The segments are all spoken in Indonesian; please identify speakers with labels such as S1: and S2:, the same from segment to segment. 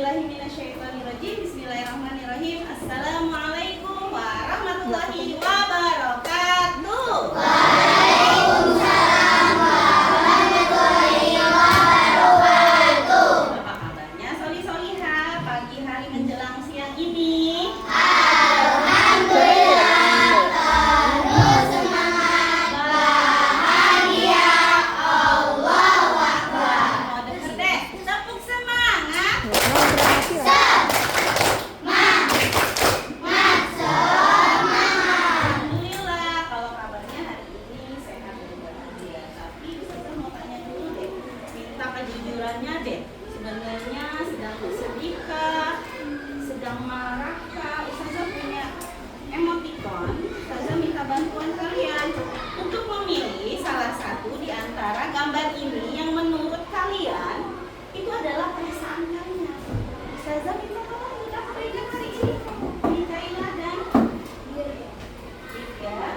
S1: A'udzubillahiminasyaitonirrajim. Bismillahirrahmanirrahim. Assalamualaikum warahmatullahi wabarakatuh.
S2: Waalaikumsalam warahmatullahi wabarakatuh.
S1: Apa kabarnya soli-solihah pagi hari menjelang siang ini?
S2: Alhamdulillah, penuh semangat, bahagia, Allahu Akbar.
S1: Mau denger deh, tepuk semangat. Alhamdulillah, kalau kabarnya hari ini sehat dan bahagia. Tapi Ustazah mau tanya dulu deh, minta kejujurannya deh. Sebenarnya sedang bersedihkah? Sedang marahkah? Ustazah punya emoticon. Ustazah minta bantuan kalian untuk memilih salah satu di antara gambar ini yang menurut kalian itu adalah perasaan kalian. Ustazah minta tolong buka kebaikan hari ini. Minta dan Ika,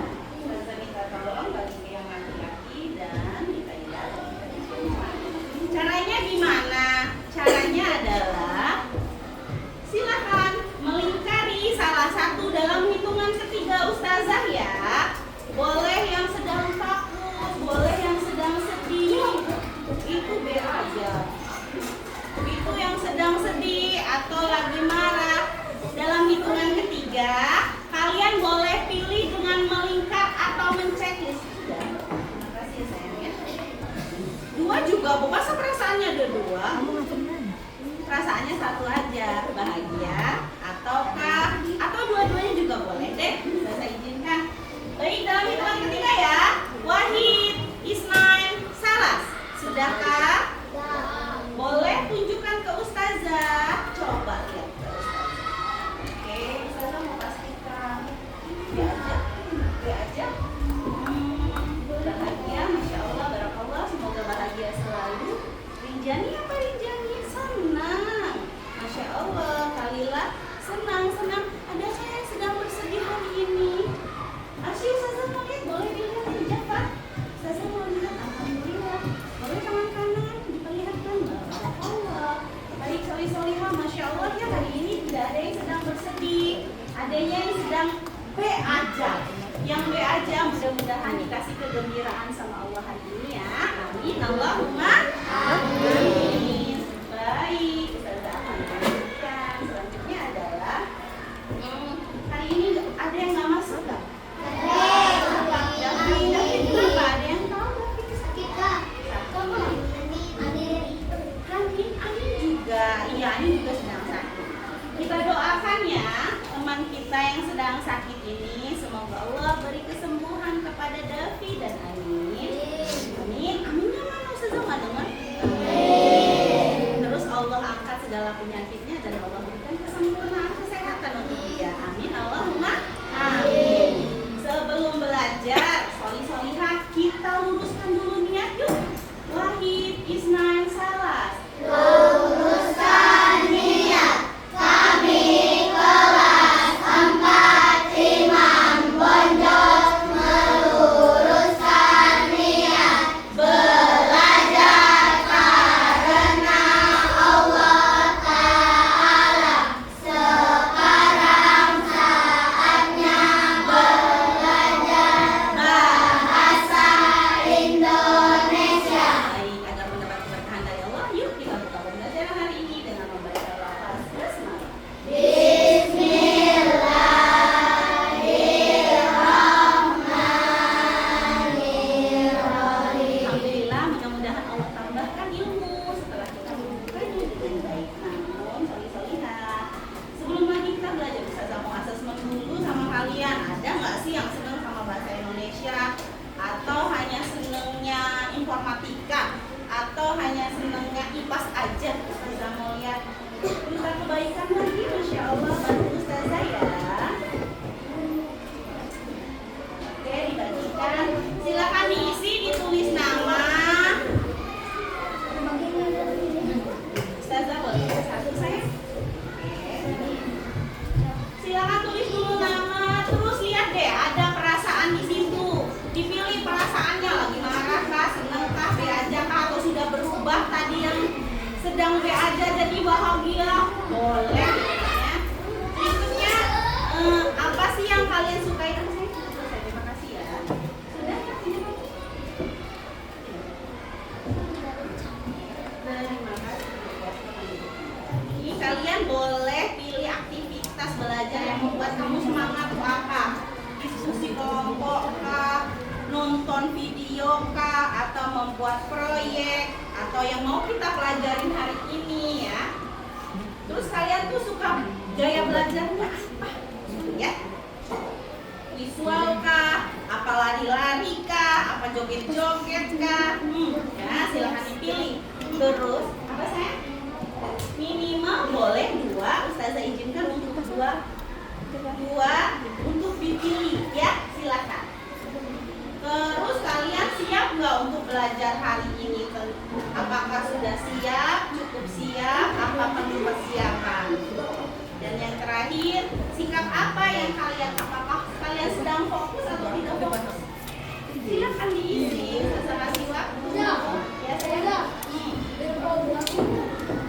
S1: Ustazah minta tolong bagi yang laki-laki dan minta dan caranya gimana? Caranya adalah silakan melingkari salah satu dalam hitungan ketiga Ustazah ya. Boleh yang sedang takut, boleh yang sedang sedih. Itu B aja. Itu yang sedang sedih atau lagi marah. Dalam hitungan ketiga, kalian boleh pilih dengan melingkar atau menceklis. Terima kasih ya sayang ya. Dua juga, Bu. Masa perasaannya ada dua? Perasaannya satu aja, bahagia ataukah atau dua-duanya juga boleh deh. Saya izinkan. Baik, dalam hitungan ketiga ya. Wahid, Ismail, Salas. Sudahkah? Boleh tunjukkan ke Ustazah. Coba lihat ke Ustazah. Oke, Ustazah mau pastikan. Dia aja. Dia aja. Bahagia, Masya Allah, Barakallah. Semoga bahagia selalu. Rinjani apa Rinjani? Senang. Masya Allah, Kalilah. Senang. Ada saya yang sedang bersedih hari ini. Asyik Ustazah mau lihat, boleh dilihat aja Pak. Ustazah mau lihat, Alhamdulillah. Boleh tangan kanan diperlihatkan. Barakallah. Baik, solih-solihah, Masya Allah ya, hari ini tidak ada yang sedang bersedih. Adanya yang sedang B aja. Yang B aja, mudah-mudahan dikasih kegembiraan sama Allah hari ini ya. Amin. Allahumma amin. Baik, Ustazah akan lanjutkan. Selanjutnya adalah hari ini ada yang nggak masuk nggak? David kenapa? Ada yang tahu David? Amin juga. Iya, Amin juga sedang sakit. Kita doakan ya teman kita yang sedang sakit ini, semoga Allah beri kesembuhan kepada Davi dan Amin. Amin. Aminnya mana Ustazah nggak dengar? Terus Allah angkat segala penyakitnya dan Allah berikan kesempurnaan kesehatan untuk dia. Amin. Allahumma amin. Sebelum belajar solih-solihah, kita luruskan dulu niat yuk. Wahid, Ismail, Salas.
S2: Luruskan niat, kami kelas 4 Imam Bonjol meluruskan niat belajar karena Allah Ta'ala.
S1: sedang be aja jadi bahagia? Boleh ya. Berikutnya apa sih yang kalian sukai? Terima kasih ya. Sudah ya? Terima kasih. Ini kalian boleh pilih aktivitas belajar yang membuat kamu semangat tuh apa? Diskusi kelompok kah? Nonton video kah? Atau membuat proyek? Atau yang mau kita pelajarin hari ini ya? Terus kalian tuh suka gaya belajarnya apa? Ya? Visual kah? Apa lari-lari kah? Apa joget-joget kah? Ya, silahkan dipilih. Terus, apa sayang? Minimal boleh 2, Ustazah izinkan untuk 2 untuk dipilih ya, silakan. Terus kalian siap nggak untuk belajar hari ini? Apakah sudah siap, cukup siap, apa perlu persiapan? Dan yang terakhir, sikap apa yang kalian, apakah kalian sedang fokus atau tidak fokus? Silakan diisi, saya kasih waktu. Ya saya.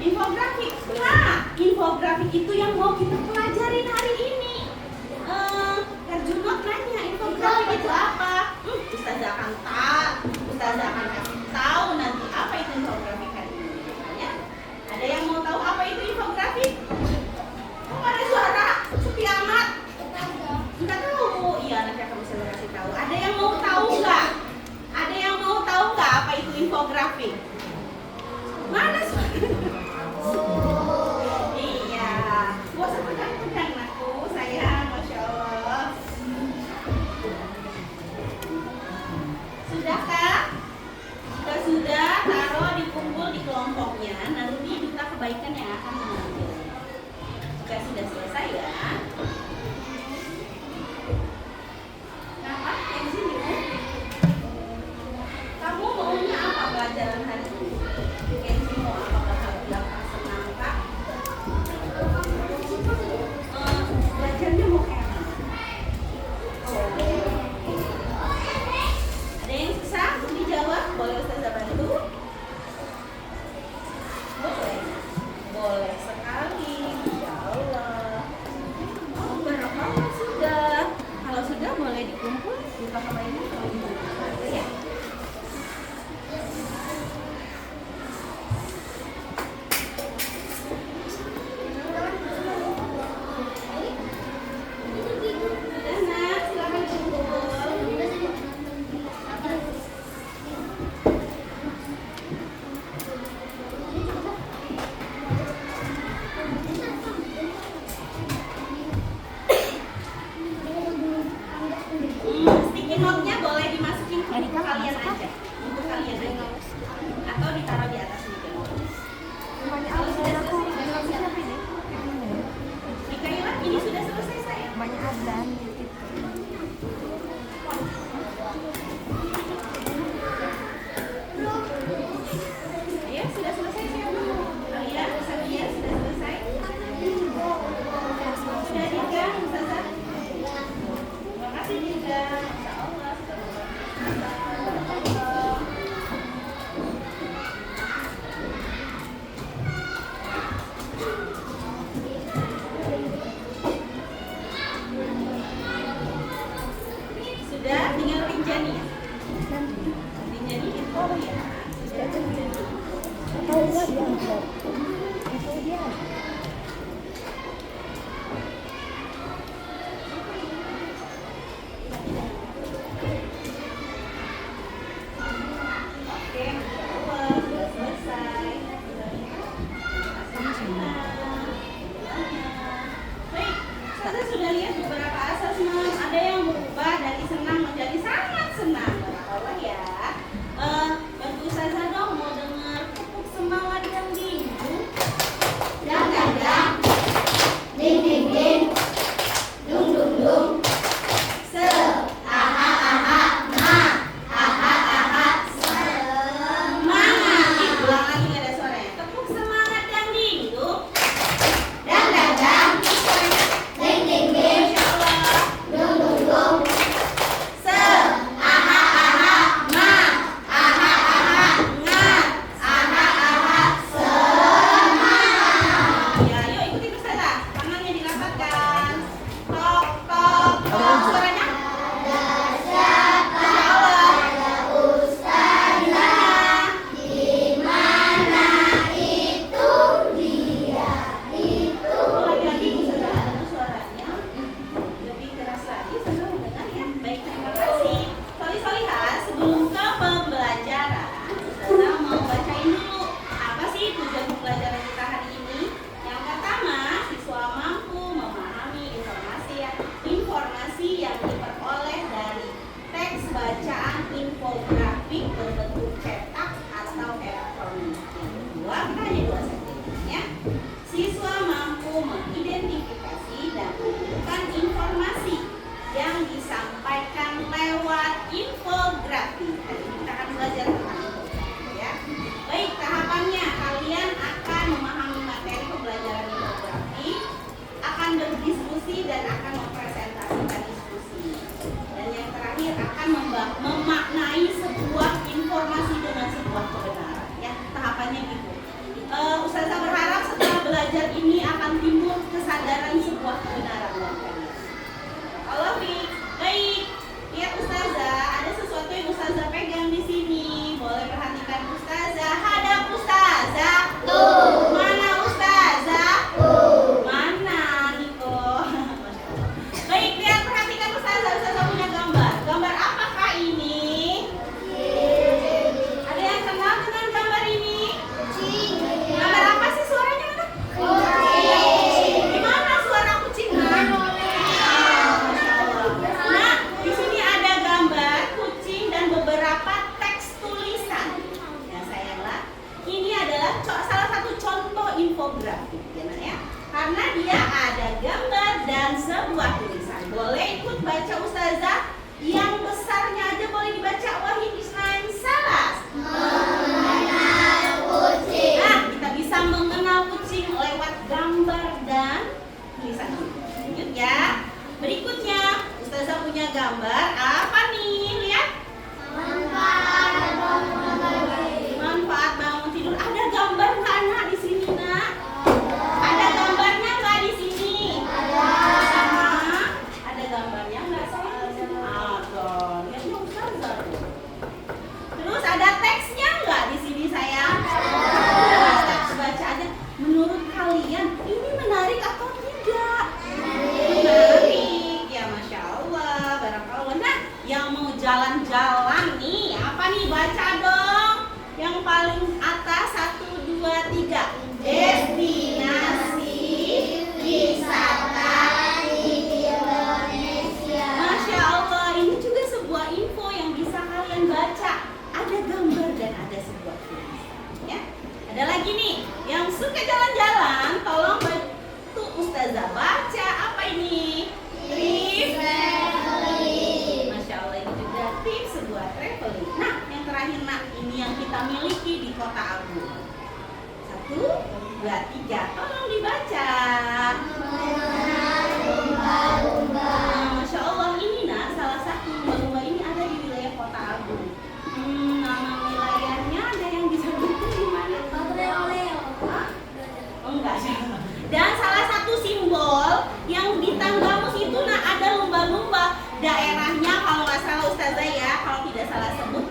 S1: Infografik. Nah, infografik itu yang mau kita pelajarin hari ini. Herjunot nanya, infografik itu apa? Ustazah akan kasih tahu nanti apa itu infografik hari ini. Ya? Ada yang mau tahu apa itu infografik? Kok ada suara sepi amat? Enggak tahu. Iya, nanti akan bisa kasih tahu. Ada yang mau tahu nggak? Ada yang mau tahu nggak apa itu infografik? Mana suara? Iya. Gua pegang aku, sayang, masya Allah. Sudahkah? Jika sudah, taruh dikumpul di kelompoknya. Nanti duta kebaikan yang akan mengambil. Jika sudah selesai ya. Kenapa? Yang di sini Bu? Kamu maunya apa pelajaran hari ini? Kenzi mau apa? Bahagia kah? Senang kah? Belajarnya mau kayak apa? Ada yang susah untuk dijawab? Boleh Ustazah bantu? Boleh? Boleh sekali, insya Allah. Oh, barangkali sudah. Kalau sudah boleh dikumpul, buka kamar ini kalau gitu ya. Sudah nak, silakan kumpul. Sticky note-nya boleh dimasukin ke buku kalian aja, untuk kalian aja, atau ditaruh di atas meja. Kalau sudah selesai, Mikaela, ini sudah selesai saya.
S3: Banyak azan.
S1: Ya, sudah selesai saya. Kalian, Sabia sudah selesai. Sudah Dika, Ustazah. Terima kasih Dika. Insya Allah sudah berhasil. Sudah, tinggal Rinjani ya. Rinjani itu ya.
S3: Atau enggak diangkat. Atau dia.
S1: Oke, Masya Allah, sudah selesai. Baik, saya sudah lihat beberapa asesmen. Ada yang berubah dari senang menjadi sangat senang. Barakallah ya. Bantu Ustazah dong, mau dengar pupuk semangat yang minggu? Jangan. belajar ini akan timbul kesadaran sebuah kebenaran dari kalian. Kalau baik, lihat Ustazah, ada sesuatu yang Ustazah pegang di sini. Boleh perhatikan Ustazah. Hadap Ustazah.
S2: Tuh.
S1: Mana Ustazah?
S2: Tuh.
S1: Mana Niko? Baik, lihat perhatikan Ustazah. Ustazah punya gambar. Gambar apakah ini? Ada yang kenal dengan gambar ini? Gambar apa sih, suaranya mana? Gimana suara kucing? Masya Allah. Nah, di sini ada gambar kucing dan beberapa teks tulisan. Ya sayanglah, ini adalah salah satu contoh infografik, ya. Karena dia ada gambar dan sebuah tulisan. Boleh ikut baca Ustazah? Yang besarnya aja boleh dibaca. Wahid Ismail Salas. Nah, kita bisa mengenal kucing lewat gambar dan tulisan. Lanjut ya. Berikutnya, Ustazah punya gambar apa nih? Lihat. Manfaat bangun tidur. Ada gambar nggak nak di sini nak? Ada gambarnya nggak di sini? Sama. Ada gambarnya nggak sayang? Ada. Lihat dong Ustazah. Terus ada teksnya nggak di sini sayang? Teks baca aja. Menurut kalian ini menarik atau tidak? Menarik. Ya Masya Allah. Barakallah. Nah, yang mau jalan-jalan nih, apa nih? Baca dong. Yang paling atas 1, 2, 3. Destinasi wisata
S2: Indonesia.
S1: Masya Allah, ini juga sebuah info yang bisa kalian baca. Ada gambar dan ada sebuah tulisan, ya. Ada lagi nih, yang suka jalan-jalan, tolong bantu Ustazah baca. Apa ini? Trip. Masya Allah, ini juga tips sebuah traveling. Nah, yang terakhir nak, ini yang kita miliki di Kota Agung. 1, 2, 3, tolong dibaca. Nah, Masya Allah, ini nak salah satu lumba-lumba ini ada di wilayah Kota Agung. Nama wilayahnya ada yang disebutkan di mana? Hah? Oh, enggak sih. Dan salah satu simbol yang di tanggamus itu nah ada lumba-lumba. Daerahnya kalau nggak salah Ustazah ya, kalau tidak salah sebut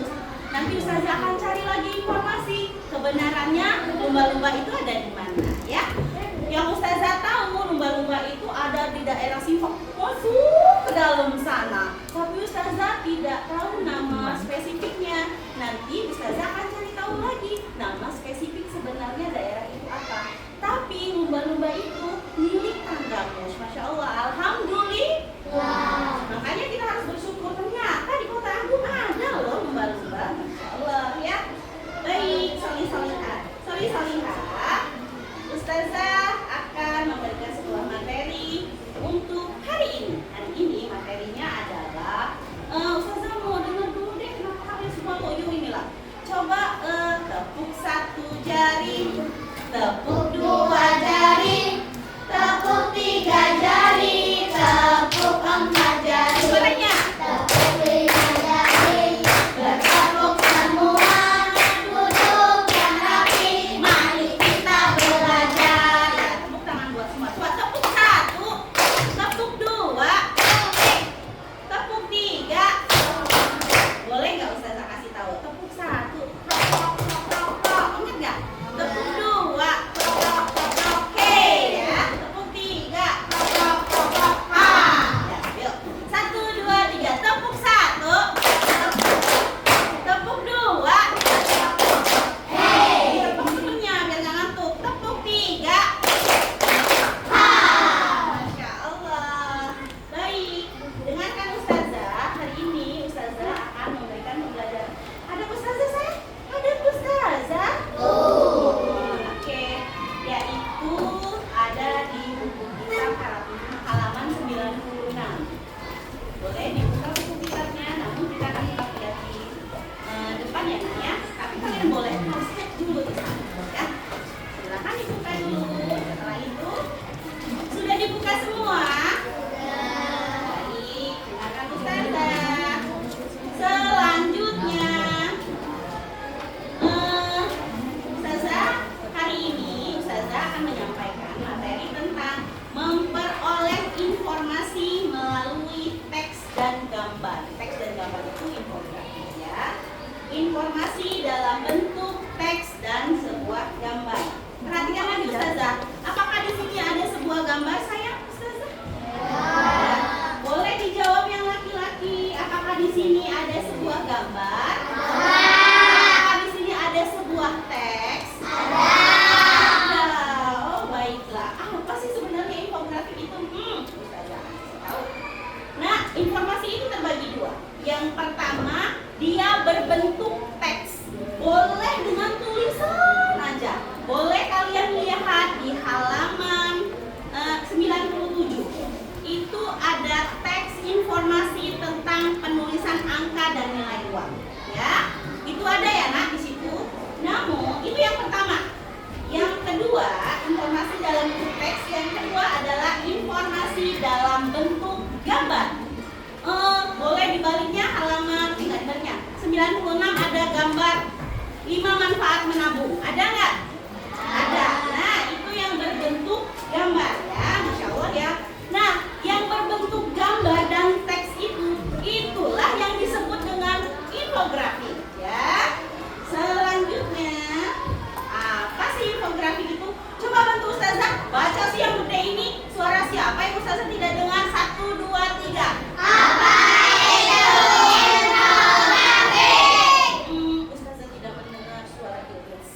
S1: nanti Ustazah akan cari lagi informasi kebenarannya lumba-lumba itu ada di mana ya. Yang Ustazah tahu lumba-lumba itu ada di daerah Simpang, masuk ke dalam sana. Tapi Ustazah tidak tahu nama spesifiknya. Nanti Ustazah akan cari tahu lagi nama spesifik sebenarnya daerah itu apa. Tapi lumba-lumba itu milik tanggamus. Masya Allah, alhamdulillah. Makanya kita harus bersyukur, ternyata di Kota Agung ada loh lumba-lumba. Masya Allah ya. Baik, solihah. Ustazah akan memberikan sebuah materi untuk hari ini. Hari ini materinya adalah Ustazah mau dengar dulu deh kenapa kalian semua loyo inilah. Coba tepuk 1 jari, tepuk 2 jari, tepuk 3 jari, tepuk 4 jari. Suaranya.
S2: Tepuk 5 jari.
S1: Bertepuk semua.
S2: Duduk yang rapi.
S1: Mari kita belajar. Ya, tepuk tangan buat semua. Coba tepuk 1, tepuk 2, tepuk 3. Boleh nggak Ustazah kasih tahu? Tepuk 1, tok, tok, tok, tok, tok. Ingat nggak? Tepuk 2, tok, tok, gambar 5 manfaat menabung. Ada nggak? Ada. Nah, itu yang berbentuk gambar ya, Masya Allah ya. Nah, yang berbentuk gambar dan teks itulah yang disebut dengan infografik ya. Selanjutnya, apa sih infografik itu? Coba bantu Ustazah baca sih yang gede ini. Suara siapa yang Ustazah tidak dengar? 1, 2, 3.
S2: Apa itu infografik?
S1: Ustazah tidak mendengar suara Ilyas.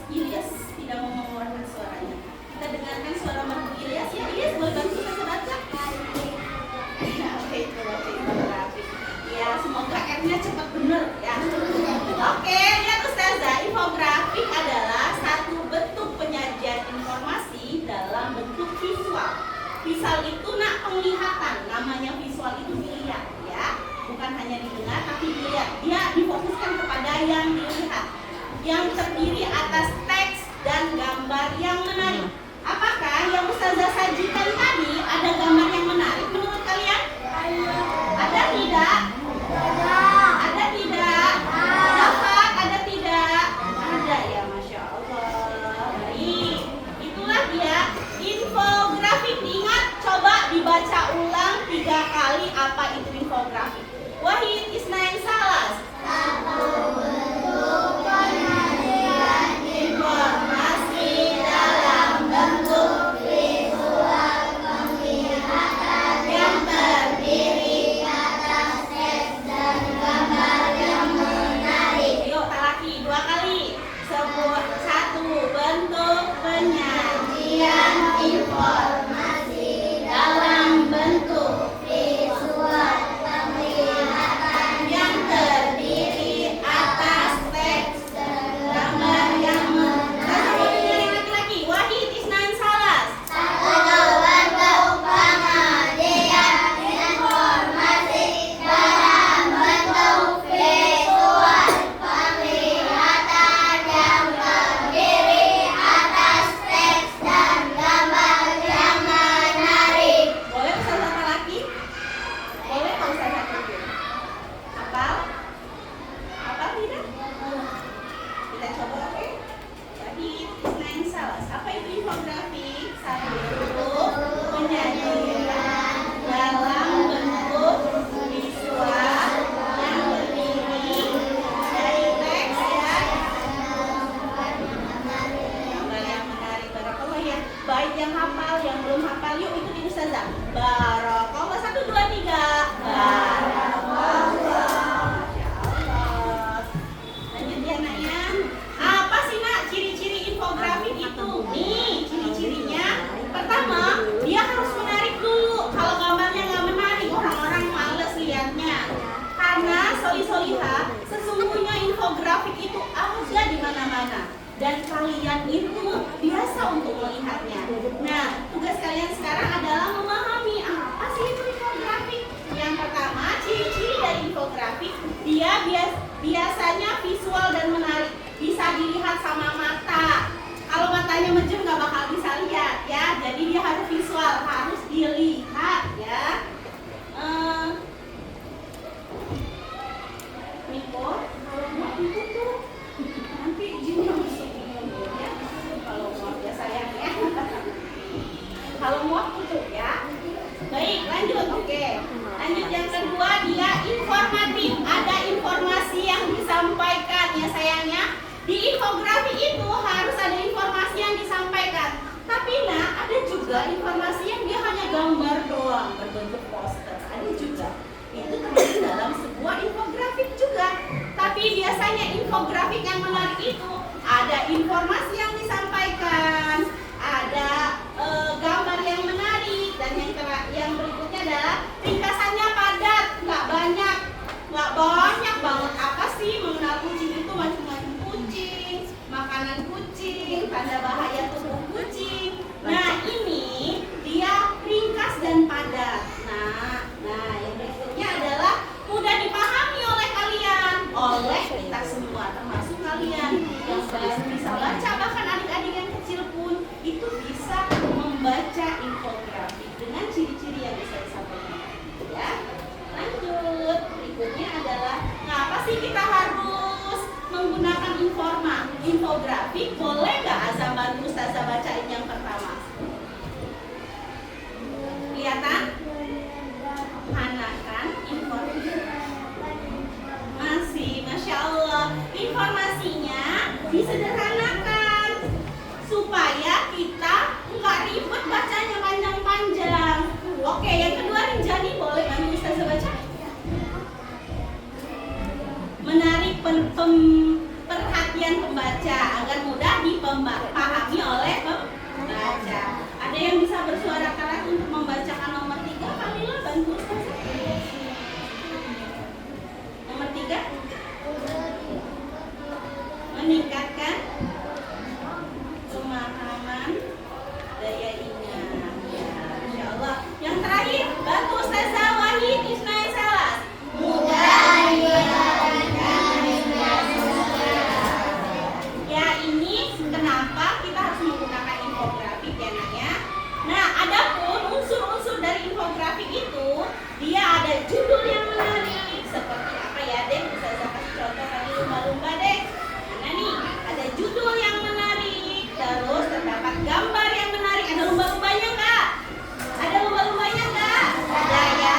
S1: Ilyas tidak mau mengeluarkan suaranya. Kita dengarkan suara Marco Ilyas ya. Ilyas boleh bantu Ustazah baca? Ya, oke, itu infografik. Ya, semoga R-nya cepat bener ya. Oke, lihat Ustazah, infografik adalah satu bentuk penyajian informasi dalam bentuk visual. Visual itu penglihatan, namanya visual itu dilihat ya, bukan hanya didengar tapi dilihat. Dia difokuskan kepada yang dilihat, yang terdiri atas teks dan gambar yang menarik. Apakah yang Ustazah sajikan tadi ada gambar yang menarik menurut kalian? Ada tidak? Ada tidak? Dapat? Ada tidak? Ada ya, Masya Allah. Baik, itulah dia infografik. Diingat, coba dibaca ulang 3 kali apa itu infografik. Wahid, Isnain, Salas. Informasi dalam bentuk visual penglihatan yang terdiri atas teks dan gambar yang menarik. Yuk, talaki 2 kali. Satu, bentuk penyajian informasi dalam bentuk visual penglihatan yang terdiri atas teks dan gambar yang menarik. Laki-laki, Wahid, Isnan, Salas.
S2: Satu bentuk penyajian informasi dalam bentuk visual penglihatan yang terdiri atas teks dan gambar yang menarik.
S1: Boleh Ustazah apa lagi? Boleh Pak Ustazah lagi? Hafal? Hafal tidak? Kita coba, oke? Wahid, Isnain, Salas. Apa itu infografik? Satu bentuk penyajian dalam bentuk visual yang terdiri dari teks ya. Gambar yang menarik. Barakallah ya. Baik yang hafal, yang belum hafal, yuk ikutin Ustazah. Barakallah. 1, 2, 3. Barakallah. Masya Allah. Lanjut ya naknya. Apa sih nak ciri-ciri infografik itu? Nih ciri-cirinya. Pertama, dia harus menarik dulu. Kalau gambarnya nggak menarik, orang-orang males lihatnya. Karena soli-soliha, sesungguhnya infografik itu ada di mana-mana. Dan kalian itu biasa untuk melihatnya. Nah, tugas kalian sekarang adalah memahami apa sih itu infografik. Yang pertama, ciri-ciri dari infografik, dia biasanya visual dan menarik. Bisa dilihat sama mata. Kalau matanya menjem nggak bakal bisa lihat ya. Jadi dia harus visual, harus dilihat ya. Niko, kalau mau ditutup nanti jinnya masuk ya. Kalau mau ya sayang ya. Kalau mau tutup ya. Baik, lanjut. Oke. Lanjut yang kedua, dia informatif. Ada informasi yang disampaikan ya sayangnya. Di infografik itu harus ada informasi yang disampaikan. Tapi ada juga informasi yang dia hanya gambar doang berbentuk poster. Ada juga. Itu termasuk dalam sebuah infografik juga. Tapi biasanya infografik yang menarik itu ada informasi yang disampaikan, ada gambar yang menarik, dan yang berikutnya adalah ringkasannya padat, nggak banyak banget. Apa sih mengenal kucing itu? Macam-macam kucing, makanan kucing, tanda bahaya tubuh kucing. Nah ini dia ringkas dan padat. Nah yang berikutnya adalah mudah dipahami oleh kalian, oleh kita semua, termasuk kalian yang bisa baca, bahkan adik-adik yang kecil pun itu bisa membaca infografik dengan ciri-ciri yang bisa disampaikan. Ya, lanjut. Berikutnya adalah, ngapa sih kita harus infografik, boleh nggak Azam bantu Ustazah bacain yang pertama? Kelihatan? Mana kan infografik? Masih, Masya Allah. Informasinya disederhanakan supaya kita nggak ribet bacanya panjang-panjang. Oke, yang kedua Rinjani boleh bantu Ustazah baca? Menarik perhatian pembaca agar mudah dipahami oleh pembaca. Ada yang bisa bersuara keras untuk membacakan nomor 3? Kamila bantu Ustazah. Nomor 3, meningkatkan pemahaman daya ingat. Ya, Masya Allah. Yang terakhir, bantu Ustazah Wahid Ismail Salas. Mudah ya, ini kenapa kita harus menggunakan infografik ya Nak ya. Nah, adapun unsur-unsur dari infografik itu, dia ada judul yang menarik. Seperti apa ya deh? Ustazah kasih contoh tadi lumba-lumba deh. Mana nih? Ada judul yang menarik. Terus terdapat gambar yang menarik. Ada lumba-lumbanya nggak? Ada lumba-lumbanya nggak? Ada ya.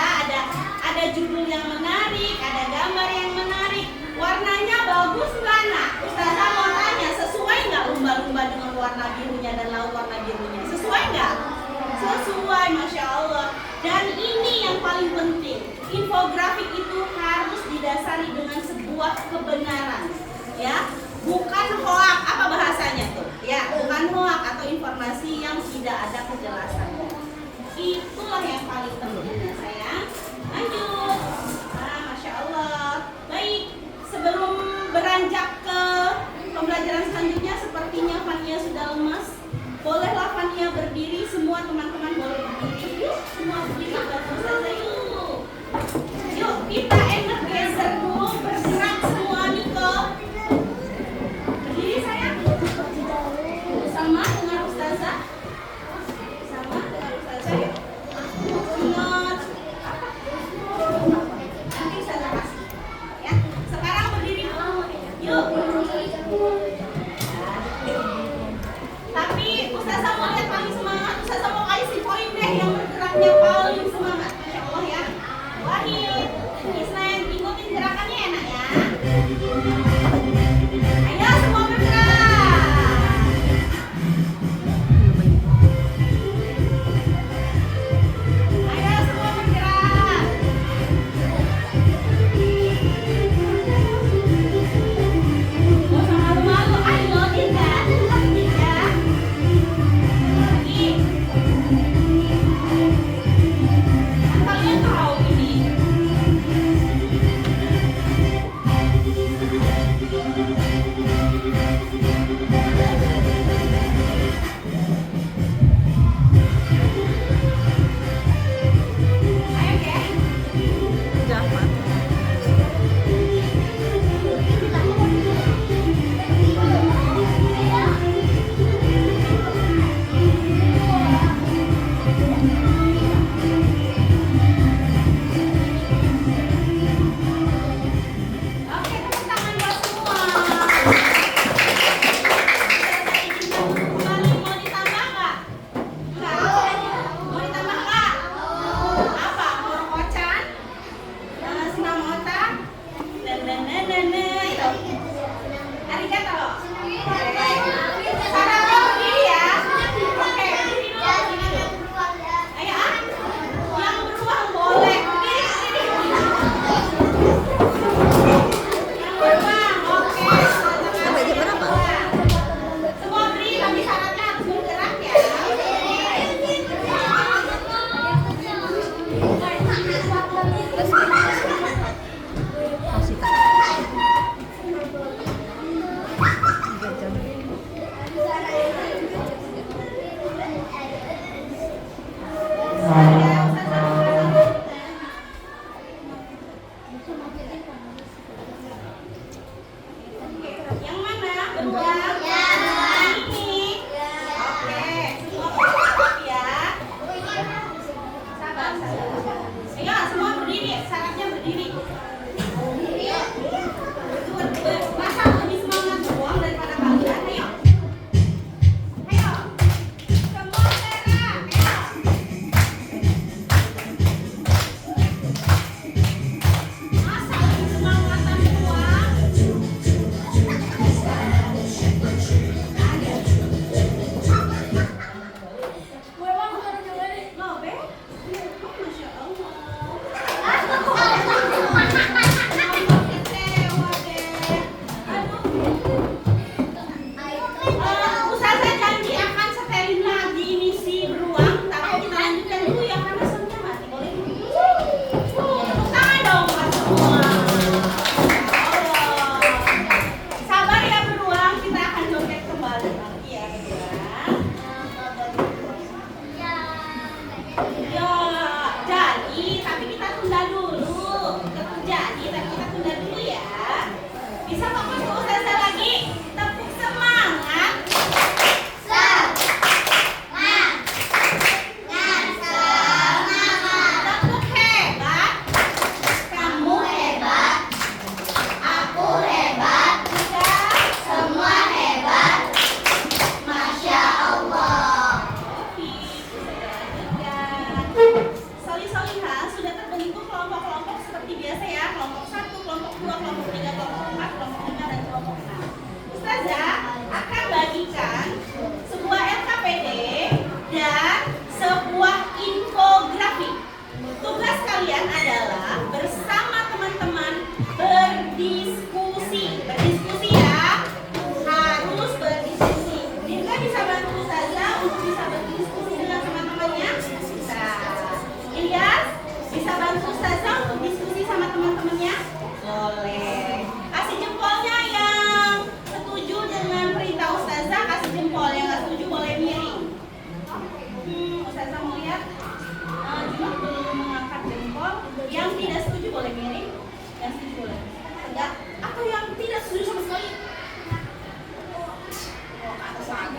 S1: Ada judul yang menarik. Ada gambar yang menarik. Warnanya bagus nggak Nak? Ustazah mau tanya, sesuai nggak lumba-lumba dengan warna birunya dan laut warna birunya? Sesuai nggak? Sesuai, Masya Allah. Dan ini yang paling penting, infografik itu harus didasari dengan sebuah kebenaran, ya, bukan hoak. Apa bahasanya tuh? Ya, bukan hoak atau informasi yang tidak ada kejelasannya. Itulah yang paling penting ya sayang. Lanjut. Nah, Masya Allah. Baik, sebelum beranjak ke pembelajaran selanjutnya, sepertinya Fania sudah lemas. Bolehlah Fania berdiri, semua teman-teman boleh berdiri. Yuk, semua berdiri, bantu Ustazah yuk. Yuk, kita energizer dulu, bergerak semua Niko. Berdiri sayang. Sama dengan Ustazah. Sama dengan Ustazah yuk. Ingat. Nanti Ustazah kasih. Ya, sekarang berdiri dulu. Yuk. Tapi Ustazah mau lihat paling semangat. Ustazah mau kasih poin deh yang bergeraknya paling semangat. Masya Allah ya. Wahid, Ismail, ikutin gerakannya ya Nak ya. Ayo semua bergerak. Ayo semua bergerak. Gak usah malu-malu. Ayo tidak. Tidak. Lagi. Kan kalian tahu ini. Ayo Kek. Oke, tepuk tangan buat semua. Kembali, mau ditambah nggak? Nggak? Mau ditambah nggak? Apa? Mau kocan? Senam otak? Itu. Arigato loh. Sarapnya berdiri ya. Oke, berdiri dulu. Ayo ah. Yang beruang boleh. Berdiri. Yang beruang, oke. Sampai jam berapa? Semua berdiri, tapi syaratnya harus bergerak ya. Yang mana? Beruang? Yang ini? Oke, semua bergerak ya. Sabar, sabar. Ayo, semua berdiri. Syaratnya berdiri. Masa lebih semangat beruang daripada kalian?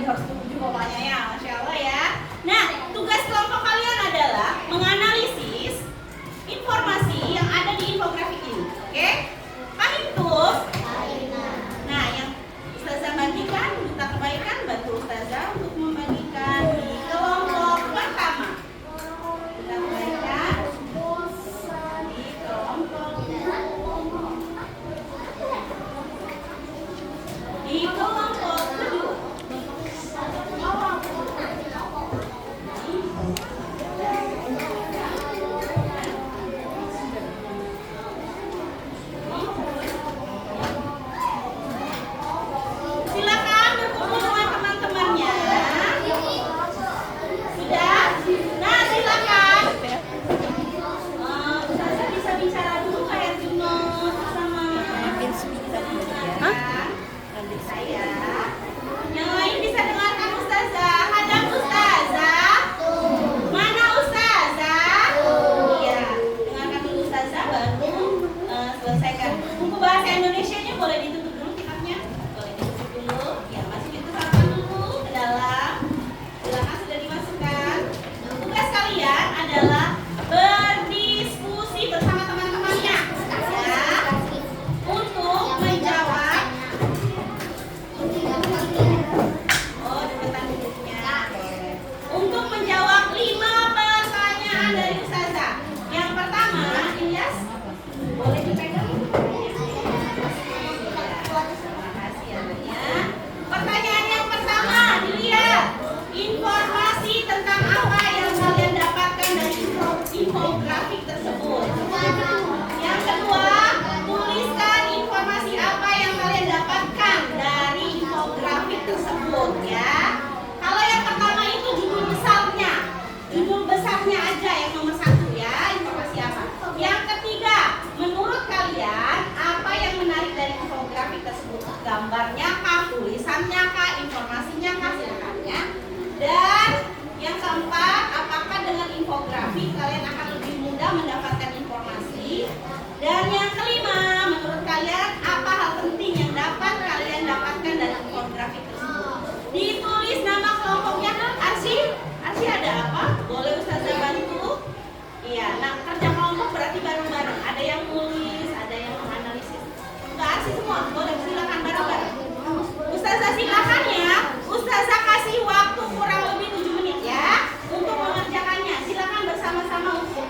S1: harus setuju pokoknya ya, Masya Allah ya. Nah, tugas kelompok kalian adalah menganalisis informasi yang ada di infografik ini. Oke? Paham tuh? Nah, yang Ustazah bagikan, duta kebaikan bantu Ustazah untuk membagikan di kelompok pertama. Duta kebaikan di kelompok kedua. Silakan berkumpul dengan teman-temannya. Sudah? Nah, silakan. Ustazah bisa bicara dulu kayak Junot sama
S3: Hah?
S1: saya. Yang lain bisa dengarkan Ustazah. Hadap Ustazah. Mana Ustazah? Iya, dengarkan dulu Ustazah baru selesaikan. Buku bahasa Indonesianya boleh ditutup dulu kitabnya. Boleh ditutup dulu. Ya, masukin ke sampah dulu ke dalam. Silakan sudah dimasukkan. Tugas kalian adalah berdiskusi bersama teman-temannya. Ya, untuk menjawab. Oh, deketan bukunya. Untuk menjawab 5 pertanyaan dari Ustazah. Yang pertama, Ilyas, boleh dipegang? Terima kasih ya, Bu, ya. Pertanyaan yang pertama, dilihat informasi tentang apa yang kalian dapatkan dari infografik tersebut. Yang kedua, tuliskan informasi apa yang kalian dapatkan dari infografik tersebut ya. Kalau yang pertama itu judul besarnya aja yang nomor 1 ya, informasi apa. Yang ketiga, menurut kalian apa yang menarik dari infografik tersebut? Gambarnya kah, tulisannya kah, informasinya kah, silakan ya. Dan yang keempat, apakah dengan infografik kalian akan lebih mudah mendapatkan informasi? Dan yang kelima, menurut kalian apa hal penting yang dapat kalian dapatkan dari infografik tersebut? Ditulis nama kelompoknya. Arsi ada apa? Boleh Ustazah bantu? Iya, nah kerja kelompok berarti bareng-bareng. Ada yang nulis, ada yang menganalisis. Enggak Arsi semua, boleh silakan bareng-bareng. Ustazah silakan ya. Ustazah kasih waktu kurang lebih 7 menit ya untuk mengerjakannya. Silakan bersama-sama untuk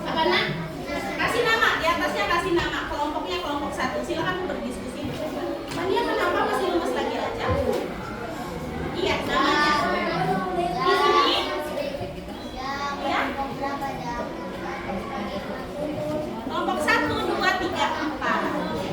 S1: apa nak? Kasih nama, di atasnya kasih nama. Kelompoknya kelompok 1. Silakan berdiskusi. Mania kenapa masih lemes lagi aja? Iya, namanya. Di sini. Ya. Kelompok 1, 2, 3, 4.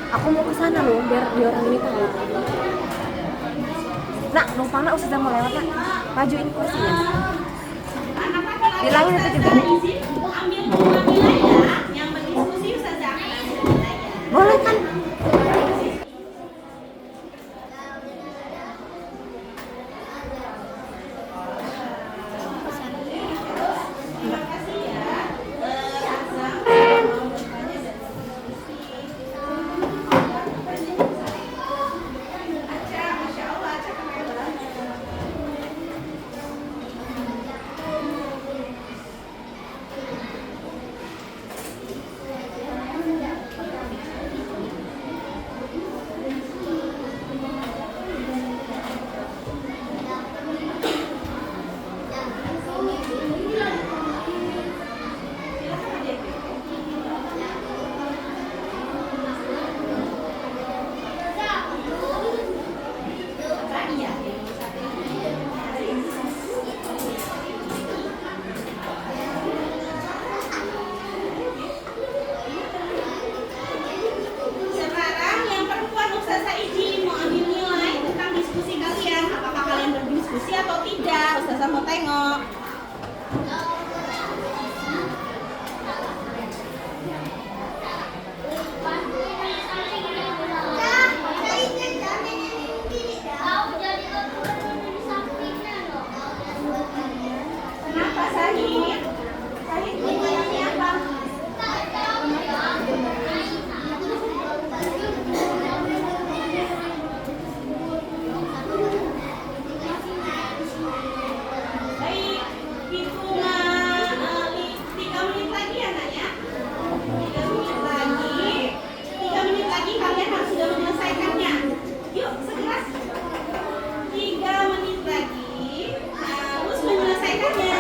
S3: Aku mau ke sana loh, biar dia orang ini tahu. Nak, numpang nak Ustazah mau lewat nak. Majuin kursinya.
S1: Anak laki-laki
S3: Bilangin itu juga.
S1: Ustazah izin ambil buah wilayah yang berdiskusi Ustazah akan ambil wilayah.
S3: Boleh kan?
S1: Terima kasih ya, Azam sudah mau bertanya dan berdiskusi. Aca, Masya Allah, Aca keren banget. Iya, sekarang yang perempuan Ustazah izin mau ambil nilai tentang diskusi kalian. Apakah kalian berdiskusi atau tidak? Ustazah mau tengok. Kenapa Sahid? Sahid nilainya apa? Baik, hitungan 3 menit lagi ya nak ya. 3 menit lagi. 3 menit lagi kalian harus sudah menyelesaikannya. Yuk, segera. 3 menit lagi harus menyelesaikannya.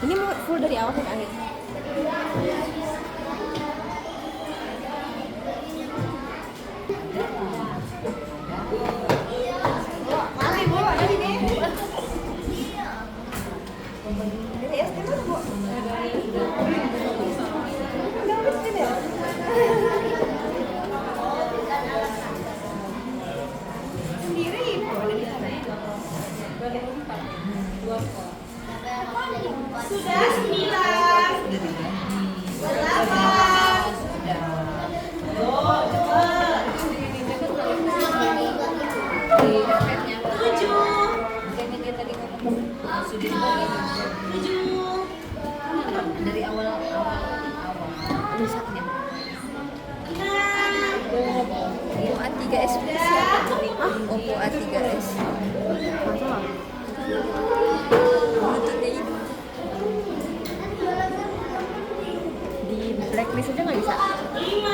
S3: Ini mau full dari awal sampai akhir.
S1: Mari Bu, ada di sini.
S3: Dari SD mana, Bu?
S1: Sendiri Bu, ada di sana. Sudah 9, 8. Oh, cepet. 7.
S4: Dari awal
S3: Bisa.
S1: 6.
S4: Oppo A3s Oppo A3s
S3: Masa?
S4: Bluetoothnya hidup.
S3: Di blacklist aja nggak bisa.
S1: 5.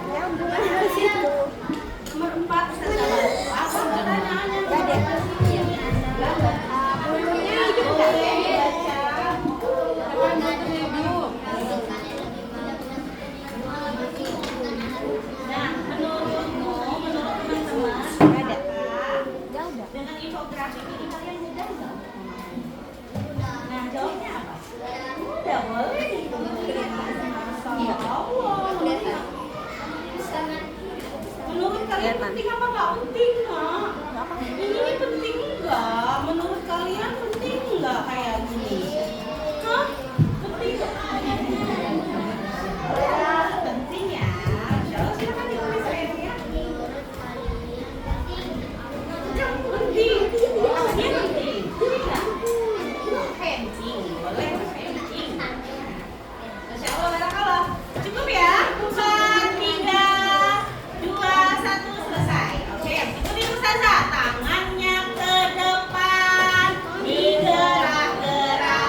S3: Ya ampun, ada di situ.
S1: Nomor 4 apa pertanyaannya?
S3: Nggak ada.
S1: Bulunya hidup nggak ya dibaca? Nah, menurut teman-teman,
S3: Nggak ada.
S1: apakah
S3: Nggak ada.
S1: dengan infografik ini kalian mudah nggak? Nah, jawabnya apa? Mudah, boleh dihitung. Masya Allah. Menurut kalian
S3: Kelihatan.
S1: penting apa nggak penting, Nak? Ini penting nggak? Menurut kalian penting nggak kayak gini? Hah? Penting nggak? Ya, penting ya. Masya Allah, silakan ditulis ya. Yang penting. Dia penting. Penting. Boleh, penting. Masya Allah, barakallah. Cukup ya? 4, 3, 2, 1, selesai. Oke, ikutin Ustazah. Tangannya ke depan, digerak-gerak.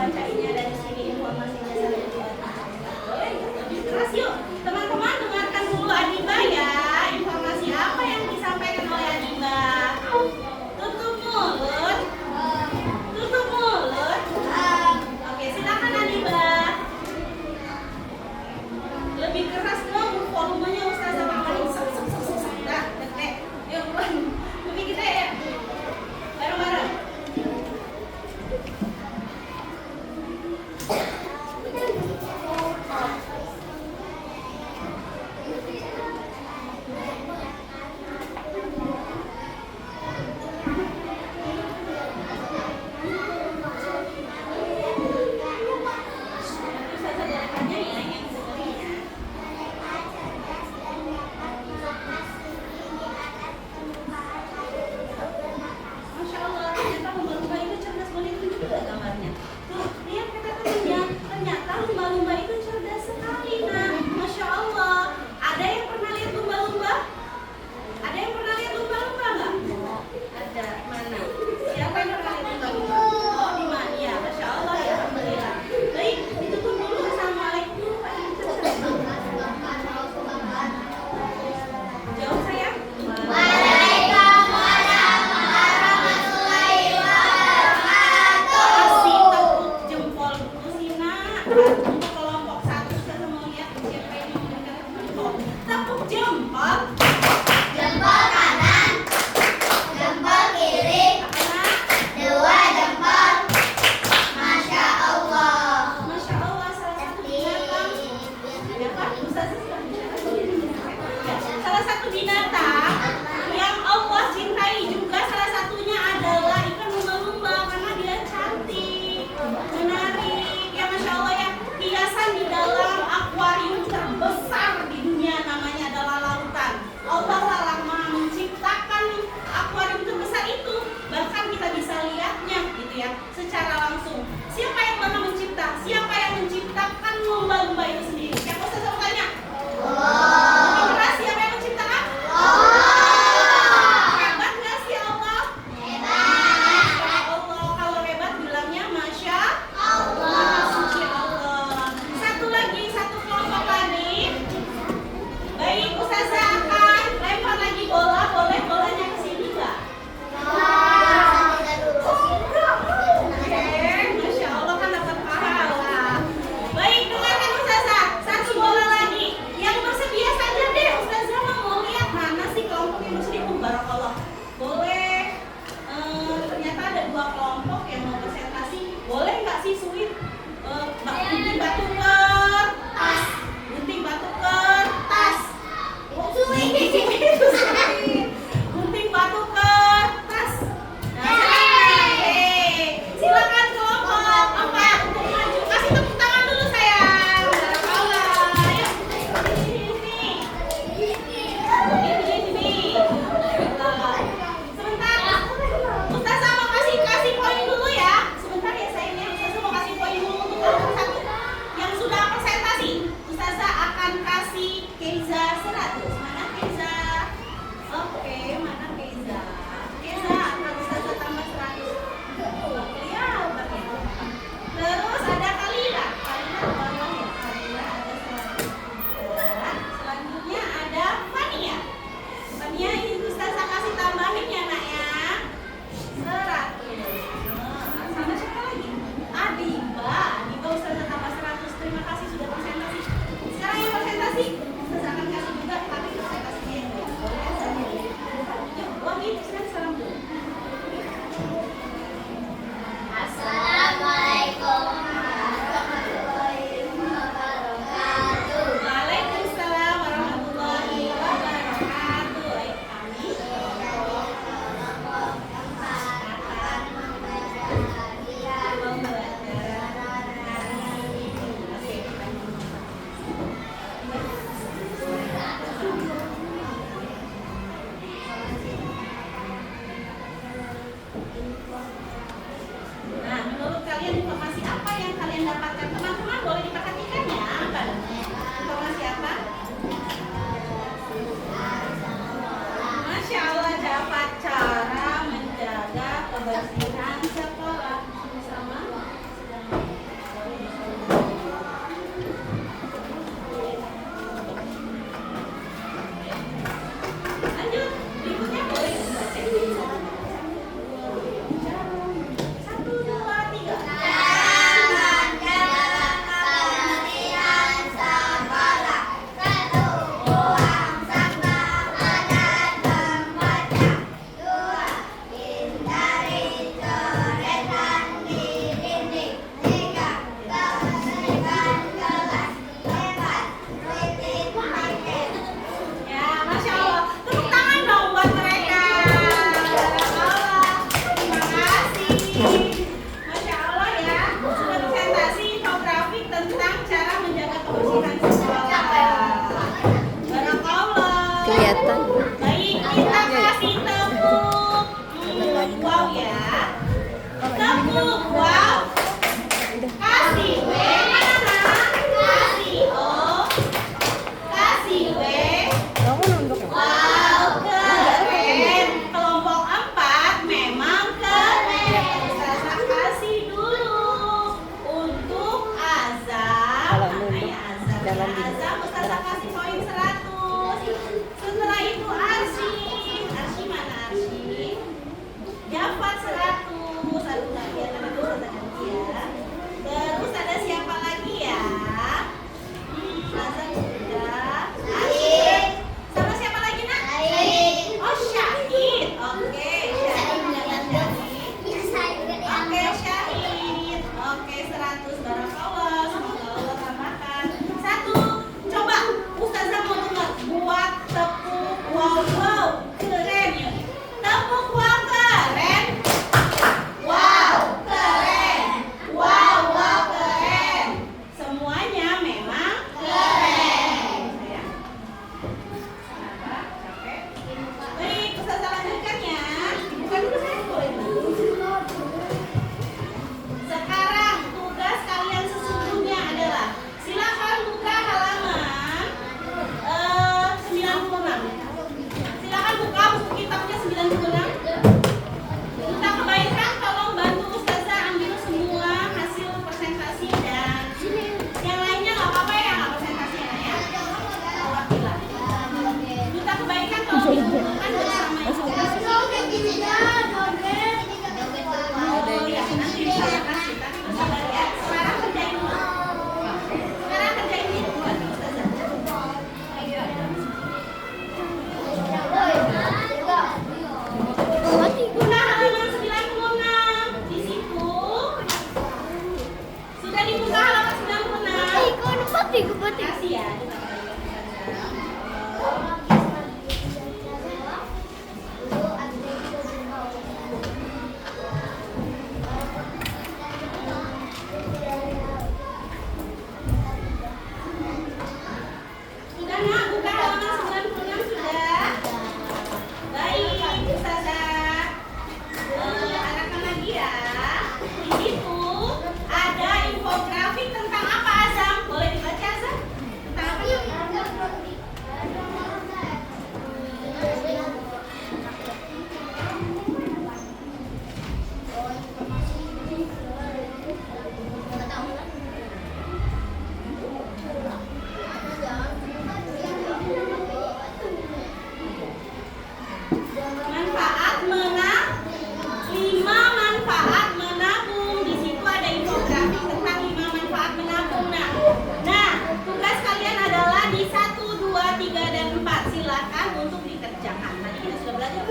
S1: bacainnya dari sini informasinya sampai buat. Boleh lebih keras yuk. Teman-teman dengarkan dulu Adiba ya. Informasi apa yang disampaikan oleh Adiba? Tutup mulut. Tutup mulut. Oke, silakan Adiba. Lebih keras dong volumenya Ustazah Mamanin. Nah, detek. Yuk, lebih gede ya. Bareng-bareng. Ustazah boleh tanya ya yang sebenarnya. Masya Allah, ternyata lumba-lumba itu cerdas, boleh tunjuk juga gambarnya. Tuh, lihat kata-katanya, ternyata lumba-lumba itu cerdas sekali. Nah, Masya Allah, ada yang pernah lihat lumba-lumba? Ada yang pernah lihat lumba-lumba nggak? Ada, mana? Siapa yang pernah lihat lumba-lumba? Oh, di mana? Ya, Masya Allah, ya, Alhamdulillah. Baik, ditutup dulu. Assalamualaikum. Jawab saya. Kasih tepuk jempol dulu Sina. Untuk kelompok satu saya mau lihat siapa yang memberikan jempol. Tepuk jempol.
S2: Jempol kanan, jempol kiri,
S1: Anak.
S2: 2 jempol. Masya Allah.
S1: Masya Allah, salah satu binatang. Ya Pak, Ustazah sudah bicara. Ya, salah satu binatang yang Allah cintai juga salah satunya adalah ikan lumba-lumba karena dia cantik, menarik. Ya Masya Allah ya, hiasan di dalam akuarium terbesar di dunia namanya adalah lautan. Allah lah menciptakan akuarium terbesar itu, bahkan kita bisa lihatnya gitu ya secara langsung. Siapa yang maha mencipta? Siapa yang menciptakan lumba-lumba itu sendiri? Siapa Ustazah tanya? Lebih keras, siapa yang menciptakan? Hebat nggak sih Allah? Masya Allah. Kalau hebat bilangnya Masya Allah. Suci Allah. Satu lagi, satu kelompok lagi. Baik, Ustazah akan lempar lagi bola. Boleh bolanya ke sini nggak? Masya Allah kan dapat pahala. Baik, dengarkan Ustazah. Satu bola lagi. Yang bersedia saja deh. Ustazah mau lihat mana sih kelompok yang bersedia. Barakallah. Boleh. Ternyata ada 2 kelompok yang mau presentasi. Boleh nggak sih Sweet? Gunting batu kertas. Gunting batu kertas. Gunting batu kertas. Silakan kelompok 4 untuk maju. Kasih tepuk tangan dulu sayang. Barakallah. Ayo. Ini. Sebentar. Ustazah mau kasih poin dulu ya. Sebentar ya sayang ya. Ustazah mau kasih poin dulu untuk kelompok 1 yang sudah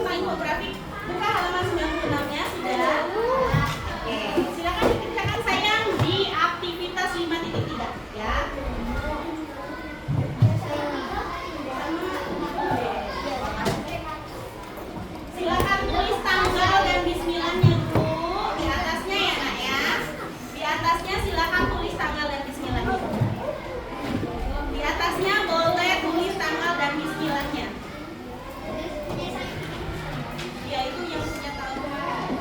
S1: tentang infografik. Buka halaman 96-nya sudah. Oke, silakan dikerjakan sayang di aktivitas 5.3 ya. Silakan tulis tanggal dan bismillahnya dulu di atasnya ya nak ya. Di atasnya silakan tulis tanggal dan bismillahnya. Di atasnya boleh tulis tanggal dan bismillahnya. Ya itu yang punya tahun kemarin.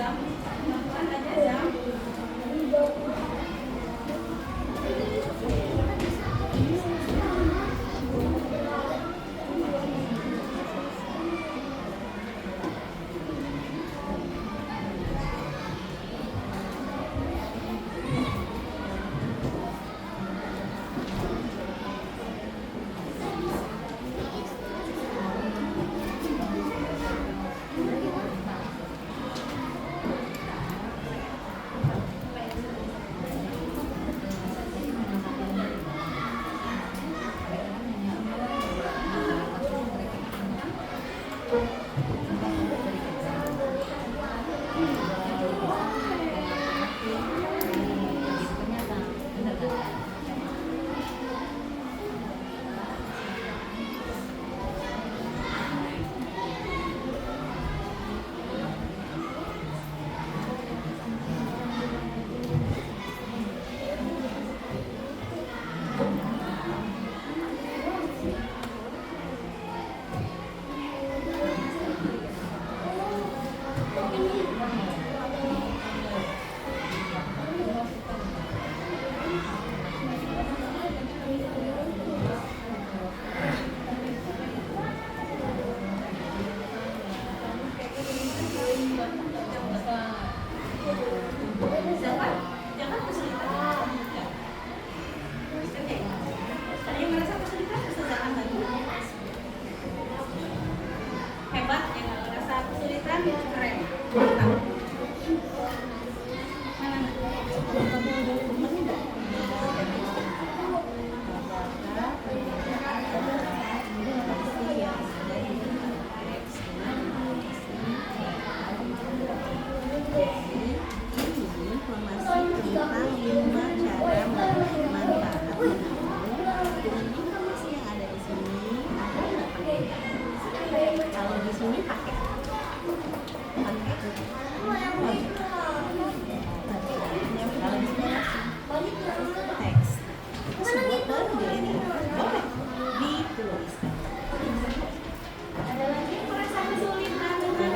S1: Zam. Pelan-pelan aja, Zam. Jangan kesulitan. Oke. Ada yang merasa kesulitan, kesulitan lagi. Hebat yang nggak merasa kesulitan, keren. Mantap. Mana? Kalau di sini pakai teks sebutan jadi boleh dituliskan. Ada lagi yang merasa kesulitan dengan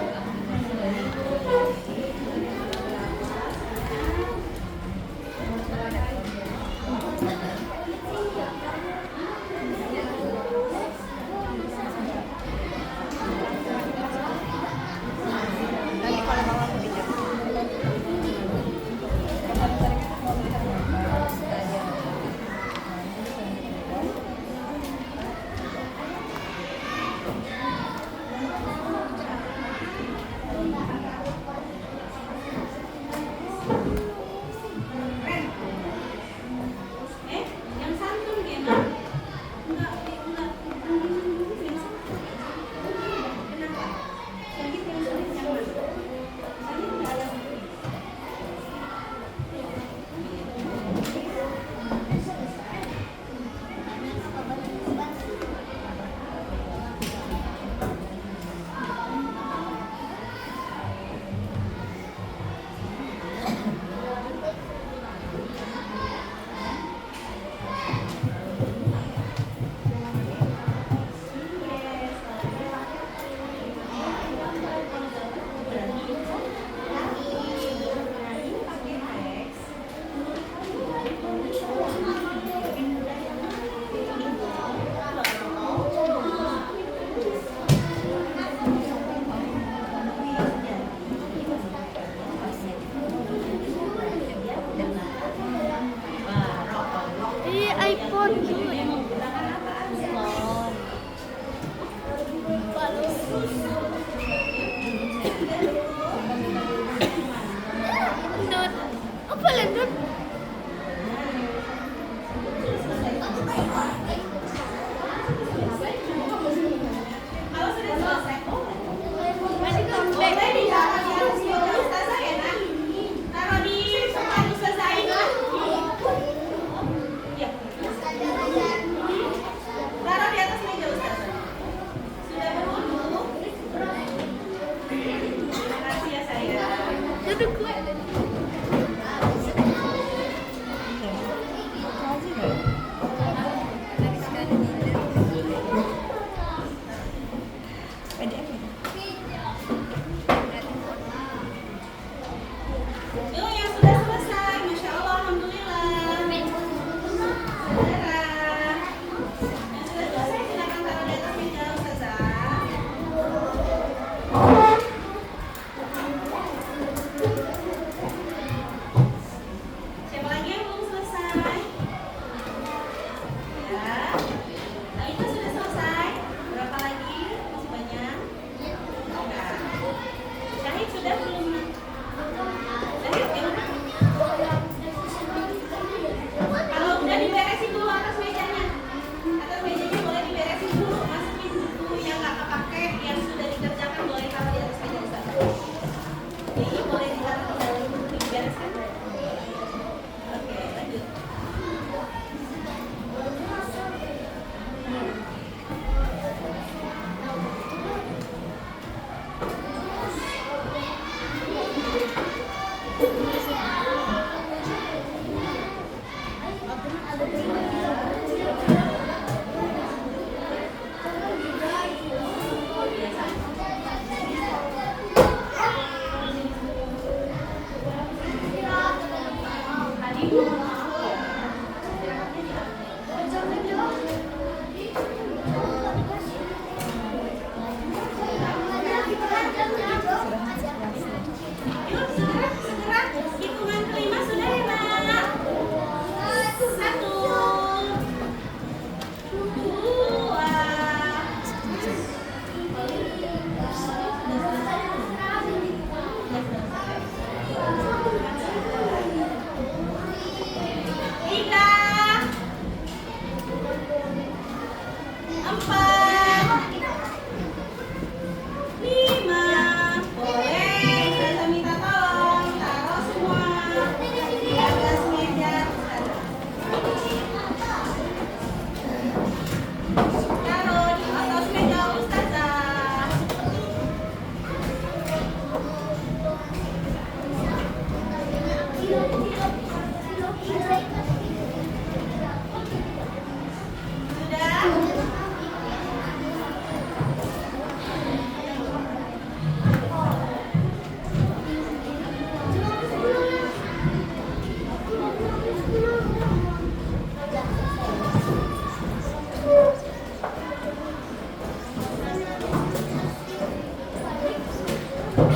S1: Asik,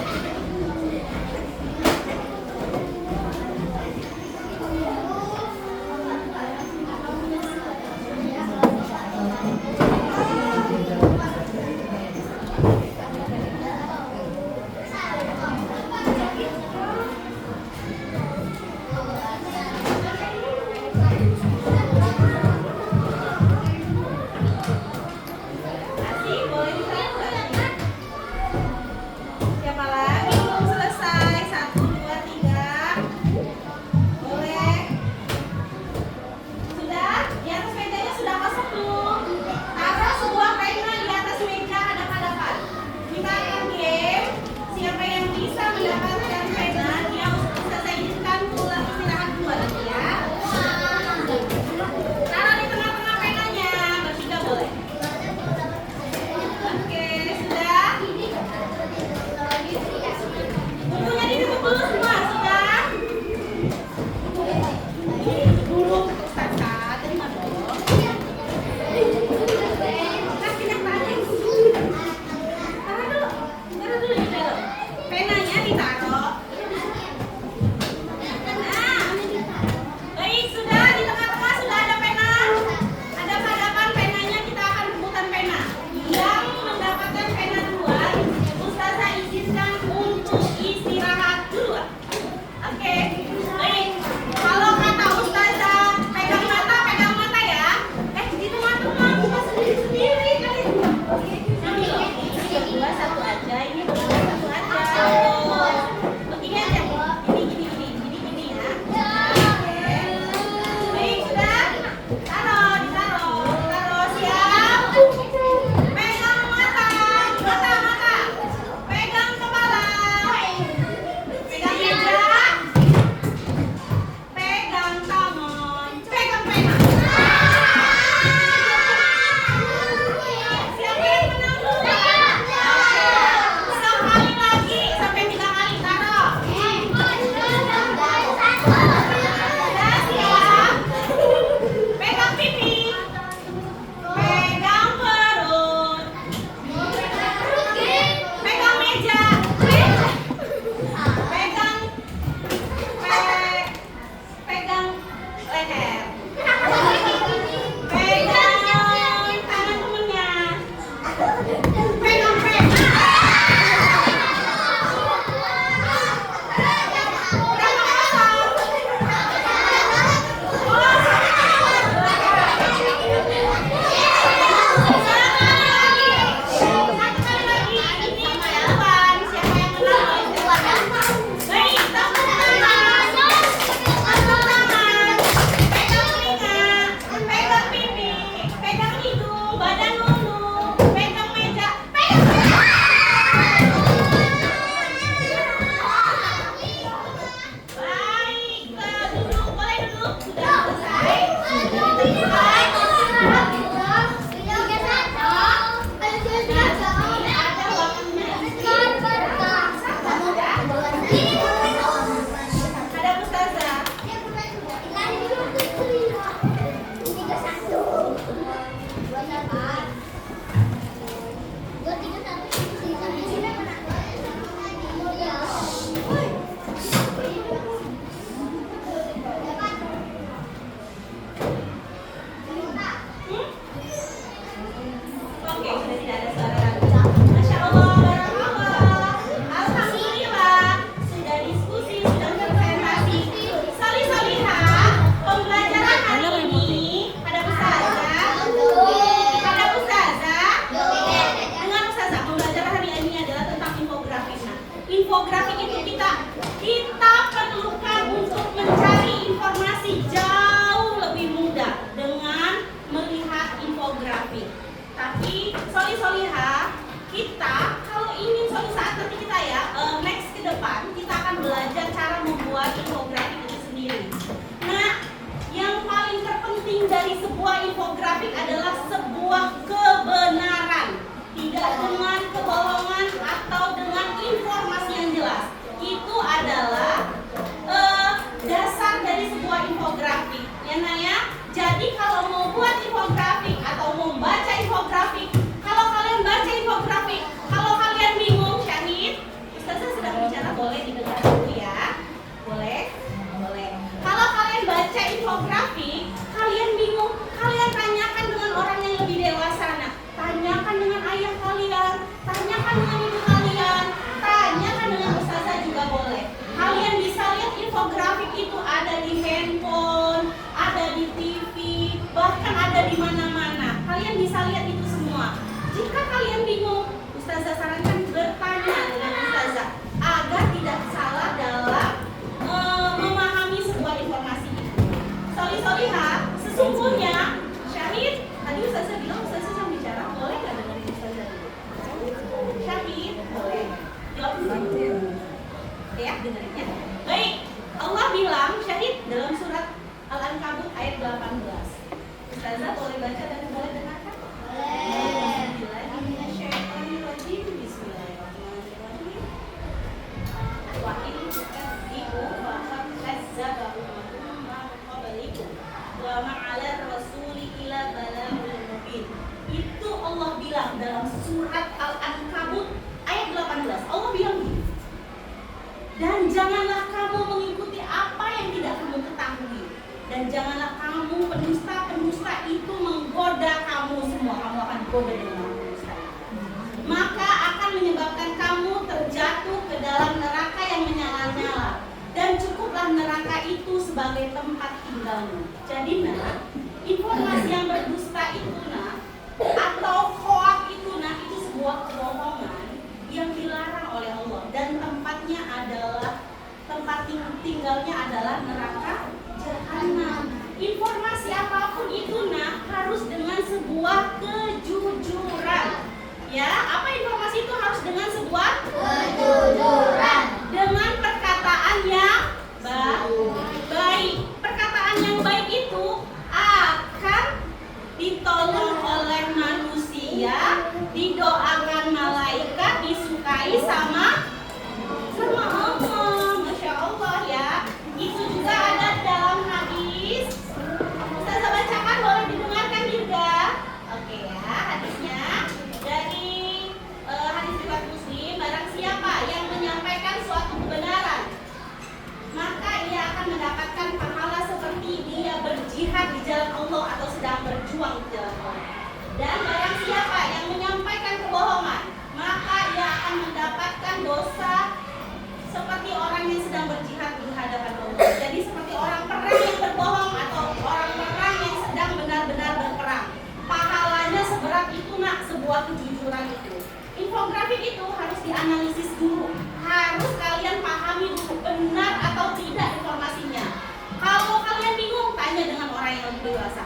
S1: boleh dilanjut. Siapa lagi belum selesai? 1, 2, 3. Boleh. Sudah? Di atas mejanya sudah kosong belum? Taruh sebuah pena di atas meja hadap-hadapan. Kita akan game. Siapa yang bisa mendapatkan pena, dia Ustazah izinkan pulang istirahat dulu nanti ya. Taruh di tengah-tengah penanya. Bertiga boleh. Oke, sudah. Bukunya ditutup dulu semua, sudah. Dulu Ustazah, terima dong. Kasih yang tadi. Taruh dulu gitu. Penanya ditaruh. Nah, baik, sudah di tengah-tengah sudah ada pena. Ada hadapan penanya, kita akan rebutan pena. Yang mendapatkan pena duluan, Ustazah izinkan untuk istirahat duluan. Oke, baik. Kalau kata Ustazah pegang mata ya. Itu mata buka sendiri-sendiri kali. Ini loh, ini berdua satu aja, ini berdua satu aja. Begini aja. Gini ya. Oke. Baik, sudah. Taruh, siap. Pegang mata. Pegang kepala. Pegang meja. Pegang tangan. Pegang pena. Siapa yang menang dulu? Sekali lagi sampai 3 kali taruh. Sudah siap. Pegang pipi. Pegang perut. Pegang meja. Pegang leher. Pegang tangan temennya. Pegang pena. Berapa kosong? Satu kali lagi. Ini depan. Siapa yang menang? Baik, tepuk tangan. Tepuk tangan. Pegang telinga. Pegang pipi. Pegang hidung. Badan dulu. Pegang meja. Pegang pena. Baik, duduk. Boleh duduk. Sudah selesai. Ada waktunya. Ada Ustazah. Oke, sudah tidak ada suara lagi. Masya Allah, barakallah. Alhamdulillah, sudah diskusi, sudah presentasi. Solih-soliha, pembelajaran hari ini ada Ustazah. Dengar Ustazah, pembelajaran hari ini adalah tentang infografik. Nah, infografik itu kita perlukan untuk mencari informasi jauh lebih mudah dengan melihat infografik. Tapi solih-soliha, kita kalau ingin suatu saat nanti kita ya next ke depan kita akan belajar cara membuat infografik itu sendiri. Nah, yang paling terpenting dari sebuah infografik adalah sebuah kebenaran, tidak dengan kebohongan atau dengan informasi yang jelas. Itu adalah dasar dari sebuah infografik, ya Naya. Jadi kalau mau buat infografik atau mau baca infografik, kalau kalian baca infografik, kalau kalian bingung, Syahid, Ustaz surat Al-Ankabut ayat 18. Allah bilang gini, dan janganlah kamu mengikuti apa yang tidak kamu ketahui, dan janganlah kamu pendusta itu menggoda kamu semua. Kamu akan digoda dengan pendusta, maka akan menyebabkan kamu terjatuh ke dalam neraka yang menyala-nyala, dan cukuplah neraka itu sebagai tempat tinggalmu. Jadi informasi yang berdusta itu atau hoak itu itu sebuah kebohongan yang dilarang oleh Allah, dan tempatnya adalah tinggalnya adalah neraka jahanam. Informasi apapun itu harus dengan sebuah kejujuran. Ya, apa informasi itu harus dengan sebuah
S2: Kejujuran.
S1: dengan perkataan yang baik. Perkataan yang baik itu akan ditolong oleh manusia, didoakan malaikat, disukai sama Allah. Masya Allah ya. Itu juga ada dalam hadis. Ustazah bacakan, boleh didengarkan juga. Oke ya, hadisnya dari hadis riwayat Muslim. Barang siapa yang menyampaikan suatu kebenaran, maka ia akan mendapatkan pahala seperti dia berjihad di jalan Allah atau sedang berjuang di jalan Allah. Dan barang siapa yang menyampaikan kebohongan, maka ia akan mendapatkan dosa seperti orang yang sedang berjihad di hadapan Allah. Jadi seperti orang perang yang berbohong atau orang perang yang sedang benar-benar berperang. Pahalanya seberat itu sebuah kejujuran itu. Infografik itu harus dianalisis dulu. Harus kalian pahami dulu benar atau tidak informasinya. Kalau kalian bingung, tanya dengan orang yang lebih dewasa.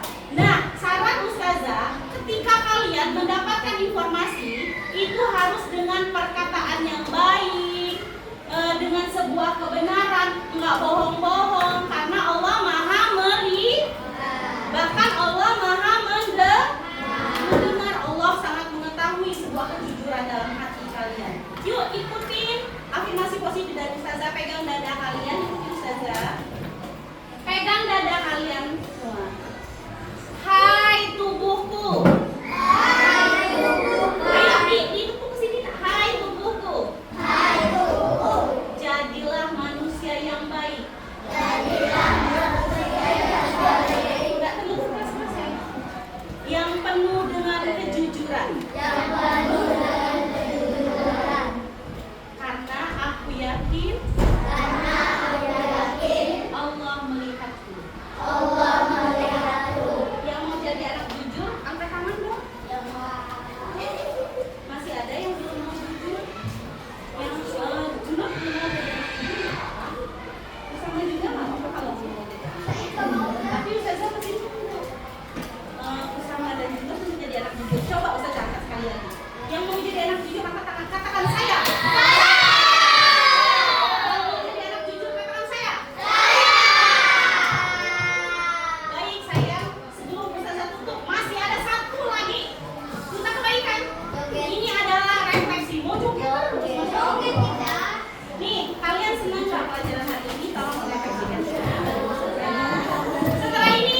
S1: Saran ustazah, ketika kalian mendapatkan informasi, itu harus dengan perkataan yang baik, dengan sebuah kebenaran, nggak bohong-bohong, karena Allah maha bahkan Allah maha mendengar. Allah sangat mengetahui sebuah kejujuran dalam hati kalian. Yuk ikutin afirmasi positif dari ustazah. Pegang dada kalian, ikutin ustazah. Pegang dada kalian semua. Hai tubuhku.
S2: Hai tubuhku.
S1: Ayo ditepuk ke sini. Hai tubuhku.
S2: Hai tubuhku.
S1: Jadilah manusia yang baik.
S2: Jadilah manusia yang baik.
S1: Enggak terlalu keras-keras ya. Yang penuh dengan kejujuran.
S2: Yang penuh dengan kejujuran.
S1: Karena aku yakin
S2: Karena aku yakin
S1: Allah melihatku.
S2: Allah melihatku.
S1: Yang mau jadi anak jujur, angkat tangan dong.
S2: Yang
S1: Masih ada yang belum mau jujur? Yang junub belum mau jadi anak jujur? Sama juga nggak apa-apa kalau belum mau jadi anak. Tapi ustazah pasti dulu. Usama dan junub bisa jadi anak jujur. Coba ustazah angkat sekali lagi. Yang mau jadi anak jujur angkat tangan, katakan saya. Yang mau jadi anak jujur katakan saya. Baik sayang, sebelum ustazah tutup masih ada satu lagi. Duta kebaikan. Ini adalah refleksi. Mau joget?
S2: Oke kita.
S1: Nih, kalian senang nggak pelajaran hari ini? Tolong refleksikan. Setelah ini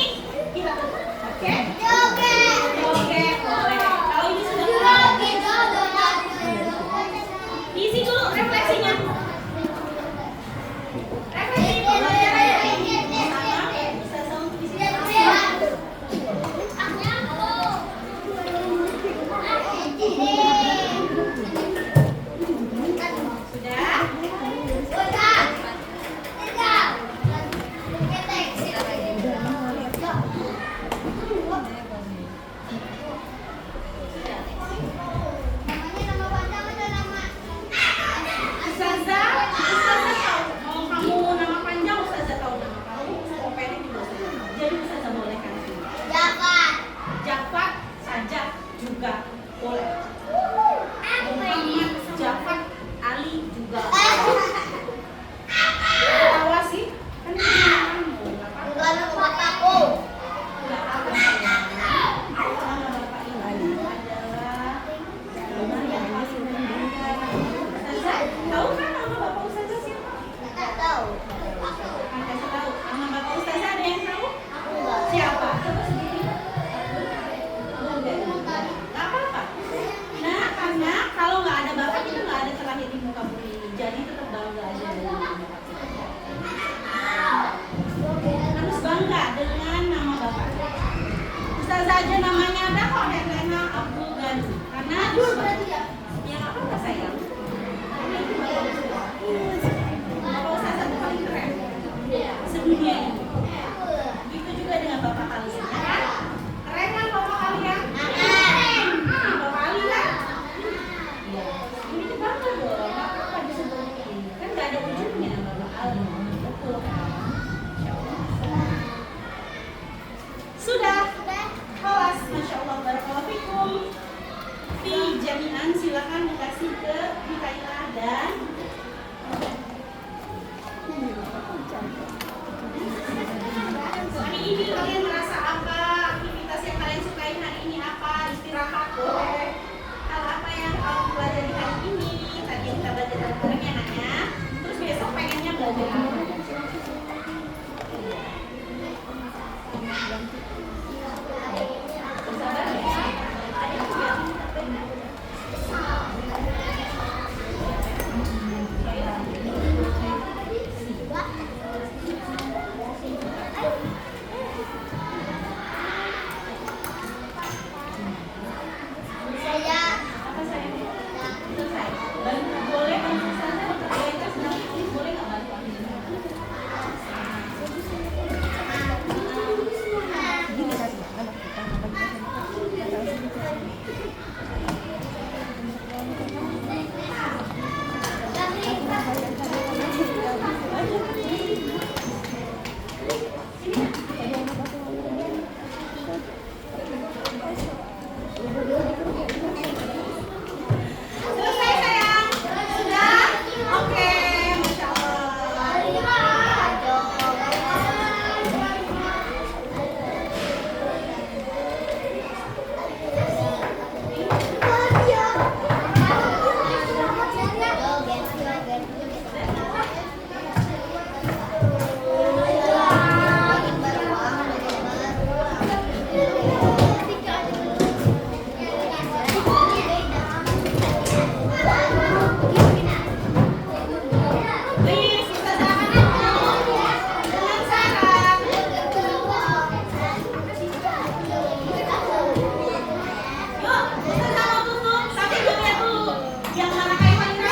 S1: kita tutup. Oke?
S2: Joget.
S1: Joget boleh. Kalau ini sudah
S2: Joget. Joget.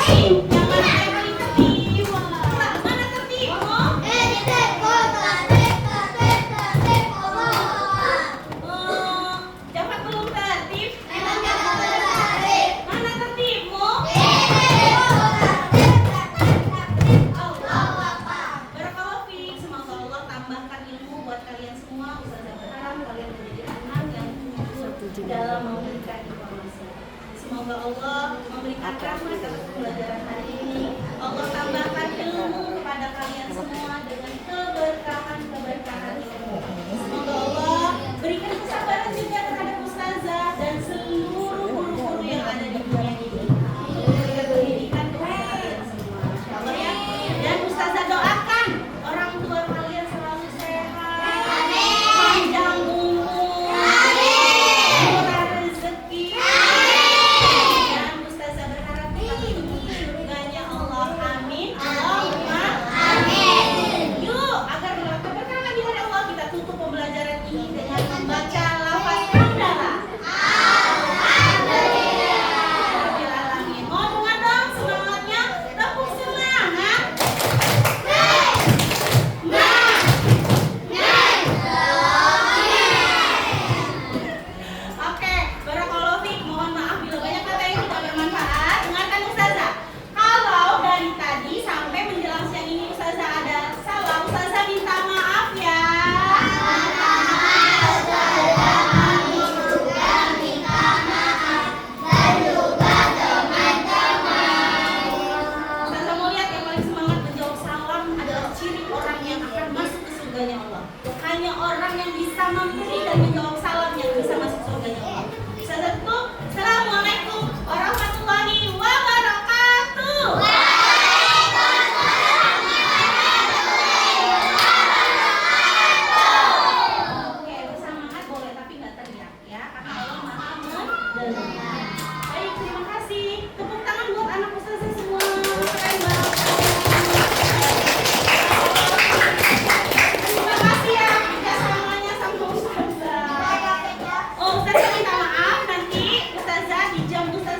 S1: Jangan yang paling tertib. Mana tertibmu? Dapat belum tertib? Mana tertibmu? Barakallahu fiik. Semoga Allah tambahkan ilmu buat kalian semua. Ustazah berharap kalian menjadi anak yang jujur dalam memberikan informasi. Semoga Allah memberikan rahmat atas pembelajaran hari ini. Allah tambahkan ilmu kepada kalian semua dengan keberkahan.